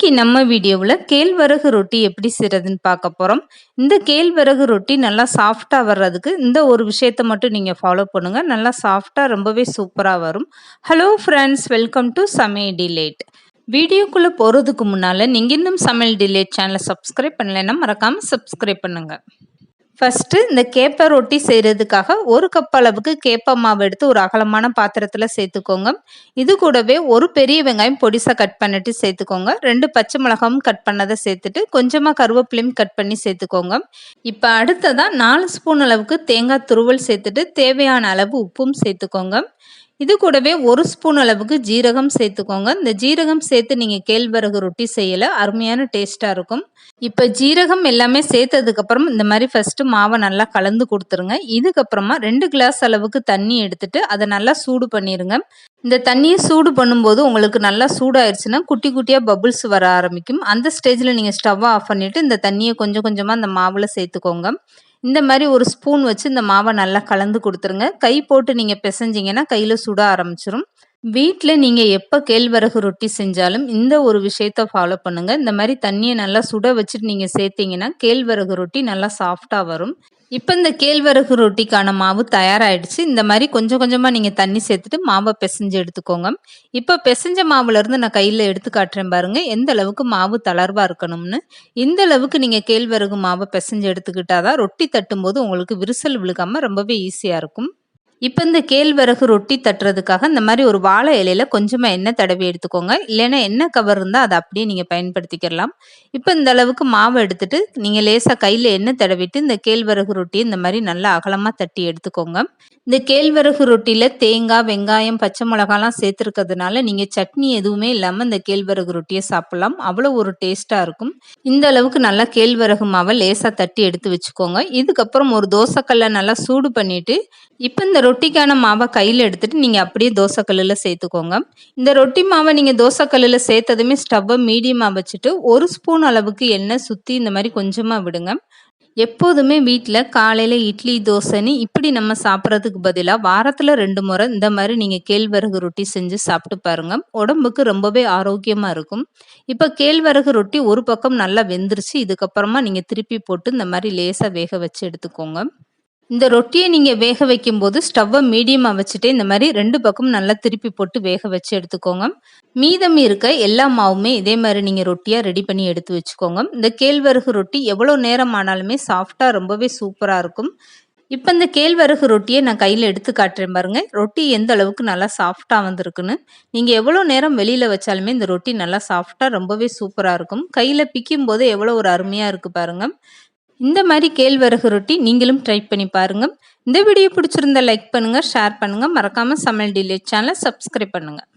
இன்னைக்கு நம்ம வீடியோவில் கேழ்வரகு ரொட்டி எப்படி செய்கிறதுன்னு பார்க்க போகிறோம். இந்த கேழ்வரகு ரொட்டி நல்லா சாஃப்டாக வர்றதுக்கு இந்த ஒரு விஷயத்தை மட்டும் நீங்கள் ஃபாலோ பண்ணுங்கள். நல்லா சாஃப்டாக ரொம்பவே சூப்பராக வரும். ஹலோ ஃப்ரெண்ட்ஸ், வெல்கம் டு சமையல் டிலேட். வீடியோக்குள்ளே போகிறதுக்கு முன்னால் நீங்கள் இன்னும் சமையல் டிலேட் சேனலை சப்ஸ்கிரைப் பண்ணலைன்னா மறக்காமல் சப்ஸ்கிரைப் பண்ணுங்கள். ஃபஸ்ட்டு இந்த கேப்பை ரொட்டி செய்கிறதுக்காக 1 கப் அளவுக்கு கேப்பை மாவு எடுத்து ஒரு அகலமான பாத்திரத்தில் சேர்த்துக்கோங்க. இது கூடவே ஒரு பெரிய வெங்காயம் பொடிசாக கட் பண்ணிட்டு சேர்த்துக்கோங்க. 2 பச்சை மிளகாயும் கட் பண்ணதை சேர்த்துட்டு கொஞ்சமாக கருவேப்பிலையும் கட் பண்ணி சேர்த்துக்கோங்க. இப்போ அடுத்ததாக 4 ஸ்பூன் அளவுக்கு தேங்காய் துருவல் சேர்த்துட்டு தேவையான அளவு உப்பும் சேர்த்துக்கோங்க. இது கூடவே 1 ஸ்பூன் அளவுக்கு ஜீரகம் சேர்த்துக்கோங்க. இந்த ஜீரகம் சேர்த்து நீங்கள் கேழ்வரகு ரொட்டி செய்யலை அருமையான டேஸ்ட்டாக இருக்கும். இப்போ ஜீரகம் எல்லாமே சேர்த்ததுக்கப்புறம் இந்த மாதிரி ஃபஸ்ட்டு மாவை நல்லா கலந்து கொடுத்துருங்க. இதுக்கப்புறமா 2 கிளாஸ் அளவுக்கு தண்ணி எடுத்துட்டு அதை நல்லா சூடு பண்ணிடுங்க. இந்த தண்ணியை சூடு பண்ணும்போது உங்களுக்கு நல்லா சூடாயிருச்சுன்னா குட்டி குட்டியாக பபுள்ஸ் வர ஆரம்பிக்கும். அந்த ஸ்டேஜில் நீங்கள் ஸ்டவ்வை ஆஃப் பண்ணிவிட்டு இந்த தண்ணியை கொஞ்சம் கொஞ்சமாக அந்த மாவில் சேர்த்துக்கோங்க. இந்த மாதிரி ஒரு ஸ்பூன் வச்சு இந்த மாவை நல்லா கலந்து கொடுத்துருங்க. கை போட்டு நீங்கள் பிசைஞ்சிங்கன்னா கையில் சுட ஆரம்பிச்சிரும். வீட்டில் நீங்கள் எப்போ கேழ்வரகு ரொட்டி செஞ்சாலும் இந்த ஒரு விஷயத்த ஃபாலோ பண்ணுங்கள். இந்த மாதிரி தண்ணியை நல்லா சுட வச்சுட்டு நீங்கள் சேர்த்திங்கன்னா கேழ்வரகு ரொட்டி நல்லா சாஃப்டாக வரும். இப்போ இந்த கேழ்வரகு ரொட்டிக்கான மாவு தயாராகிடுச்சு. இந்த மாதிரி கொஞ்சம் கொஞ்சமாக நீங்கள் தண்ணி சேர்த்துட்டு மாவை பிசைஞ்சு எடுத்துக்கோங்க. இப்போ பிசைஞ்ச மாவுலேருந்து நான் கையில் எடுத்து காட்டுறேன் பாருங்கள் எந்த அளவுக்கு மாவு தளர்வாக இருக்கணும்னு. இந்த அளவுக்கு நீங்கள் கேழ்வரகு மாவை பிசைஞ்சு எடுத்துக்கிட்டாதான் ரொட்டி தட்டும்போது உங்களுக்கு விரிசல் விழுகாமல் ரொம்பவே ஈஸியாக இருக்கும். இப்போ இந்த கேழ்வரகு ரொட்டி தட்டுறதுக்காக இந்த மாதிரி ஒரு வாழை இலையில கொஞ்சமாக எண்ணெய் தடவி எடுத்துக்கோங்க. இல்லைன்னா எண்ணெய் கவர் இருந்தால் அதை அப்படியே நீங்கள் பயன்படுத்திக்கலாம். இப்போ இந்த அளவுக்கு மாவை எடுத்துட்டு நீங்கள் லேசாக கையில் எண்ணெய் தடவிட்டு இந்த கேழ்வரகு ரொட்டியை இந்த மாதிரி நல்லா அகலமாக தட்டி எடுத்துக்கோங்க. இந்த கேழ்வரகு ரொட்டியில் தேங்காய், வெங்காயம், பச்சை மிளகாலாம் சேர்த்துருக்கிறதுனால நீங்கள் சட்னி எதுவுமே இல்லாமல் இந்த கேழ்வரகு ரொட்டியை சாப்பிட்லாம். அவ்வளோ ஒரு டேஸ்ட்டாக இருக்கும். இந்த அளவுக்கு நல்லா கேழ்வரகு மாவை லேசாக தட்டி எடுத்து வச்சுக்கோங்க. இதுக்கப்புறம் ஒரு தோசைக்கல்லை நல்லா சூடு பண்ணிவிட்டு இப்போ இந்த ரொட்டிக்கான மாவை கையில் எடுத்துட்டு நீங்கள் அப்படியே தோசைக்கல்லில் சேர்த்துக்கோங்க. இந்த ரொட்டி மாவை நீங்கள் தோசைக்கல்லில் சேர்த்ததுமே ஸ்டவ்வை மீடியமாக வச்சுட்டு 1 ஸ்பூன் அளவுக்கு எண்ணெய் சுற்றி இந்த மாதிரி கொஞ்சமாக விடுங்க. எப்போதுமே வீட்டில் காலையில் இட்லி, தோசைன்னு இப்படி நம்ம சாப்பிட்றதுக்கு பதிலாக வாரத்தில் 2 முறை இந்த மாதிரி நீங்கள் கேழ்வரகு ரொட்டி செஞ்சு சாப்பிட்டு பாருங்கள். உடம்புக்கு ரொம்பவே ஆரோக்கியமாக இருக்கும். இப்போ கேழ்வரகு ரொட்டி ஒரு பக்கம் நல்லா வெந்துருச்சு. இதுக்கப்புறமா நீங்கள் திருப்பி போட்டு இந்த மாதிரி லேசாக வேக வச்சு எடுத்துக்கோங்க. இந்த ரொட்டியை நீங்கள் வேக வைக்கும்போது ஸ்டவ்வை மீடியமாக வச்சுட்டு இந்த மாதிரி 2 பக்கம் நல்லா திருப்பி போட்டு வேக வச்சு எடுத்துக்கோங்க. மீதம் இருக்க எல்லா மாவுமே இதே மாதிரி நீங்கள் ரொட்டியாக ரெடி பண்ணி எடுத்து வச்சுக்கோங்க. இந்த கேழ்வரகு ரொட்டி எவ்வளோ நேரம் ஆனாலுமே சாஃப்டாக ரொம்பவே சூப்பராக இருக்கும். இப்போ இந்த கேழ்வரகு ரொட்டியை நான் கையில் எடுத்து காட்டுறேன் பாருங்கள். ரொட்டி எந்த அளவுக்கு நல்லா சாஃப்டாக வந்திருக்குன்னு. நீங்கள் எவ்வளோ நேரம் வெளியில் வச்சாலுமே இந்த ரொட்டி நல்லா சாஃப்டாக ரொம்பவே சூப்பராக இருக்கும். கையில் பிக்கும் போது எவ்வளோ ஒரு அருமையாக இருக்குது பாருங்கள். இந்த மாதிரி கேழ்வரகு ரொட்டி நீங்களும் ட்ரை பண்ணி பாருங்கள். இந்த வீடியோ பிடிச்சிருந்தா லைக் பண்ணுங்கள், ஷேர் பண்ணுங்கள். மறக்காமல் சமையல் டிலேட் சேனலை சப்ஸ்கிரைப் பண்ணுங்கள்.